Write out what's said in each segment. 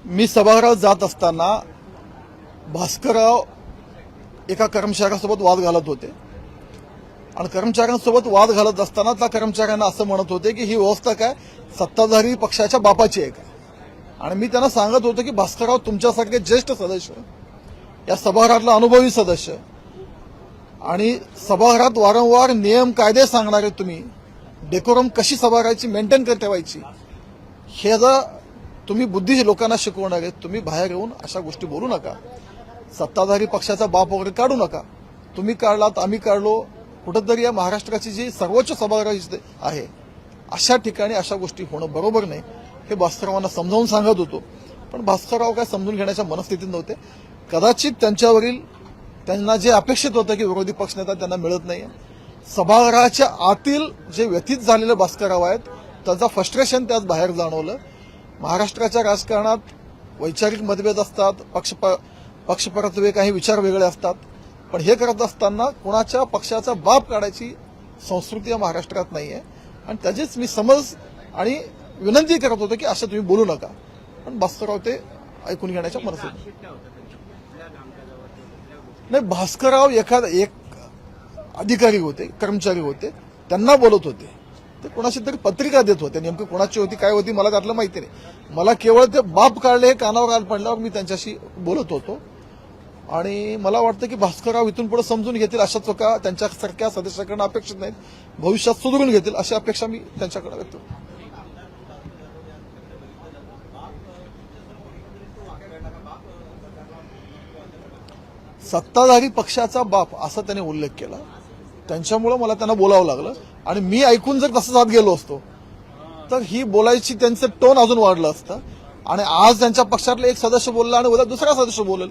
मी सभागृहात जात असताना भास्करराव एका कर्मचाऱ्यासोबत वाद घालत होते आणि कर्मचाऱ्यांसोबत वाद घालत असताना त्या कर्मचाऱ्यांना असं म्हणत होते की ही व्यवस्था काय सत्ताधारी पक्षाच्या बापाची आहे का. आणि मी त्यांना सांगत होतो की भास्करराव तुमच्यासारखे ज्येष्ठ सदस्य, या सभागृहातला अनुभवी सदस्य आणि सभागृहात वारंवार नियम कायदे सांगणारे तुम्ही, डेकोरम कशी सभागृहाची मेंटेन ठेवायची हे जर तुम्ही बुद्धी लोकांना शिकवणार आहेत, तुम्ही बाहेर येऊन अशा गोष्टी बोलू नका. सत्ताधारी पक्षाचा बाप वगैरे काढू नका. तुम्ही काढलात, आम्ही काढलो, कुठंतरी या महाराष्ट्राची जी सर्वोच्च सभागृह आहे अशा ठिकाणी अशा गोष्टी होणं बरोबर नाही हे भास्कररावांना समजावून सांगत होतो. पण भास्करराव काय समजून घेण्याच्या मनस्थितीत नव्हते. कदाचित त्यांच्यावरील त्यांना जे अपेक्षित होतं की विरोधी पक्षनेता त्यांना मिळत नाही. सभागृहाच्या आतील जे व्यथित झालेले भास्करराव आहेत त्यांचा फ्रस्ट्रेशन त्यात बाहेर जाणवलं. महाराष्ट्राच्या राजकारणात वैचारिक मतभेद असतात, पक्षपरत्वे काही विचार वेगळे असतात, पण हे करत असताना कोणाच्या पक्षाचा बाप काढायची संस्कृती या महाराष्ट्रात नाहीये. आणि त्याचीच मी समज आणि विनंती करत होतो की असं तुम्ही बोलू नका. पण भास्करराव ते ऐकून घेण्याच्या मनस्थितीत नाही. भास्करराव एक अधिकारी होते, कर्मचारी होते, त्यांना बोलत होते. ते कोणाशी तरी पत्रिका देत होते. नेमकं कोणाची होती काय होती मला त्यातलं माहिती नाही. मला केवळ ते बाप काढले हे कानावर पडल्यावर मी त्यांच्याशी बोलत होतो. आणि मला वाटतं की भास्करराव इथून पुढे समजून घेतील. अशा चुका त्यांच्यासारख्या सदस्याकडून अपेक्षित नाहीत. भविष्यात सुधारून घेतील अशी अपेक्षा मी त्यांच्याकडे व्यक्त करतो. सत्ताधारी पक्षाचा बाप असा त्याने उल्लेख केला. त्यांच्यामुळे मला त्यांना बोलावं लागलं आणि मी ऐकून जर तसंच आत गेलो असतो तर ही बोलायची त्यांचं टोन अजून वाढलं असतं. आणि आज त्यांच्या पक्षातला एक सदस्य बोलला आणि उद्या दुसरा सदस्य बोलेल.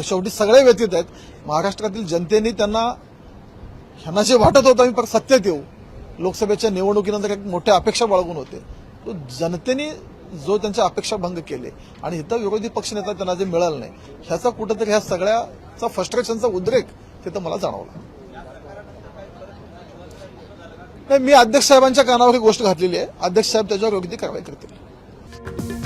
शेवटी सगळे व्यथित आहेत. महाराष्ट्रातील जनतेने ह्यांना जे वाटत होतं आम्ही सत्तेत येऊ, लोकसभेच्या निवडणुकीनंतर एक मोठ्या अपेक्षा बाळगून होते, तो जनतेने जो त्यांच्या अपेक्षा भंग केले आणि इथं विरोधी पक्षनेता त्यांना जे मिळालं नाही ह्याचा कुठेतरी ह्या सगळ्याचा फ्रस्ट्रेशनचा उद्रेक तिथं मला जाणवला. नाही, मी अध्यक्ष साहेबांच्या कानावर ही गोष्ट घातलेली आहे. अध्यक्ष साहेब त्याच्यावर योग्य ती कारवाई करतील.